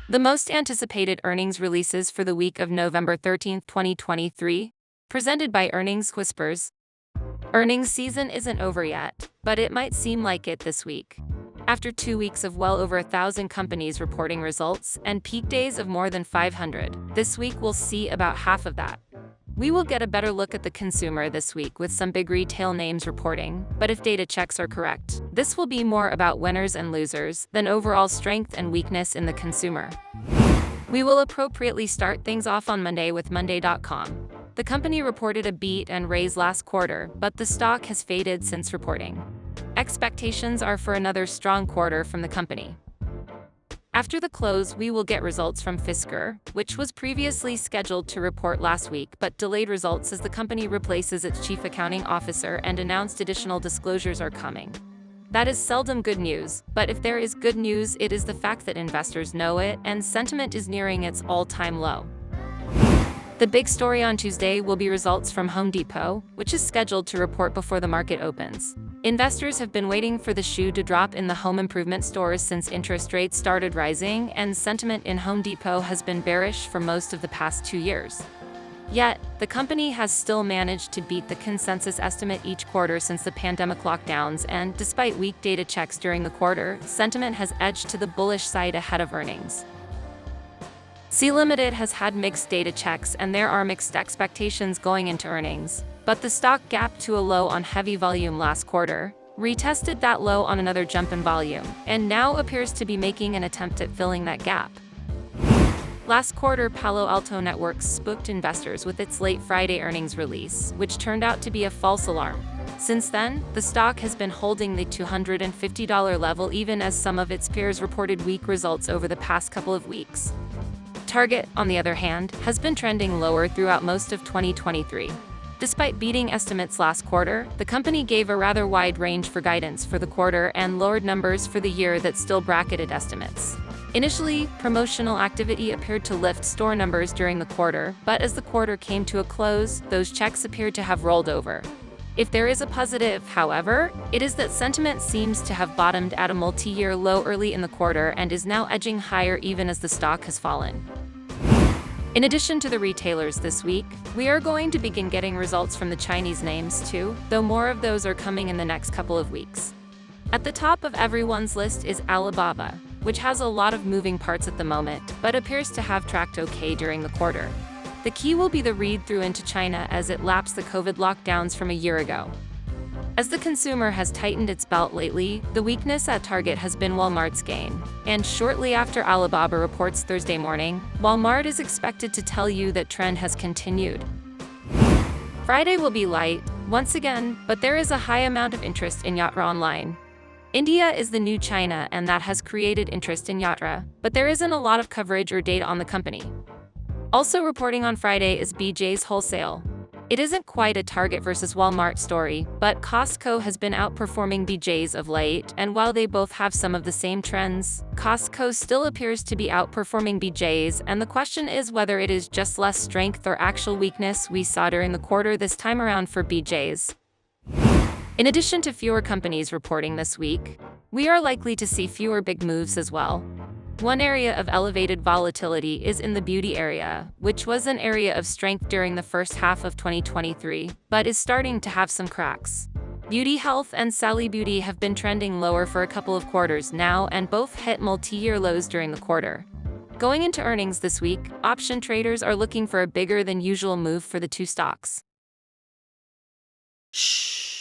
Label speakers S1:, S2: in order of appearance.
S1: The most anticipated earnings releases for the week of November 13, 2023, presented by Earnings Whispers. Earnings season isn't over yet, but it might seem like it this week. After 2 weeks of well over 1,000 companies reporting results and peak days of more than 500, this week we'll see about half of that. We will get a better look at the consumer this week with some big retail names reporting, but if data checks are correct, this will be more about winners and losers than overall strength and weakness in the consumer. We will appropriately start things off on Monday with Monday.com. The company reported a beat and raise last quarter, but the stock has faded since reporting. Expectations are for another strong quarter from the company. After the close, we will get results from Fisker, which was previously scheduled to report last week but delayed results as the company replaces its chief accounting officer and announced additional disclosures are coming. That is seldom good news, but if there is good news, it is the fact that investors know it and sentiment is nearing its all-time low. The big story on Tuesday will be results from Home Depot, which is scheduled to report before the market opens. Investors have been waiting for the shoe to drop in the home improvement stores since interest rates started rising, and sentiment in Home Depot has been bearish for most of the past 2 years. Yet, the company has still managed to beat the consensus estimate each quarter since the pandemic lockdowns, and despite weak data checks during the quarter, sentiment has edged to the bullish side ahead of earnings. Sea Limited has had mixed data checks and there are mixed expectations going into earnings, but the stock gapped to a low on heavy volume last quarter, retested that low on another jump in volume, and now appears to be making an attempt at filling that gap. Last quarter, Palo Alto Networks spooked investors with its late Friday earnings release, which turned out to be a false alarm. Since then, the stock has been holding the $250 level even as some of its peers reported weak results over the past couple of weeks. Target, on the other hand, has been trending lower throughout most of 2023. Despite beating estimates last quarter, the company gave a rather wide range for guidance for the quarter and lowered numbers for the year that still bracketed estimates. Initially, promotional activity appeared to lift store numbers during the quarter, but as the quarter came to a close, those checks appeared to have rolled over. If there is a positive, however, it is that sentiment seems to have bottomed at a multi-year low early in the quarter and is now edging higher even as the stock has fallen. In addition to the retailers this week, we are going to begin getting results from the Chinese names too, though more of those are coming in the next couple of weeks. At the top of everyone's list is Alibaba, which has a lot of moving parts at the moment, but appears to have tracked okay during the quarter. The key will be the read-through into China as it laps the COVID lockdowns from a year ago. As the consumer has tightened its belt lately, the weakness at Target has been Walmart's gain. And shortly after Alibaba reports Thursday morning, Walmart is expected to tell you that trend has continued. Friday will be light, once again, but there is a high amount of interest in Yatra Online. India is the new China and that has created interest in Yatra, but there isn't a lot of coverage or data on the company. Also reporting on Friday is BJ's Wholesale. It isn't quite a Target versus Walmart story, but Costco has been outperforming BJ's of late, and while they both have some of the same trends, Costco still appears to be outperforming BJ's, and the question is whether it is just less strength or actual weakness we saw during the quarter this time around for BJ's. In addition to fewer companies reporting this week, we are likely to see fewer big moves as well. One area of elevated volatility is in the beauty area, which was an area of strength during the first half of 2023, but is starting to have some cracks. Beauty Health and Sally Beauty have been trending lower for a couple of quarters now and both hit multi-year lows during the quarter. Going into earnings this week, option traders are looking for a bigger than usual move for the two stocks.
S2: Shh.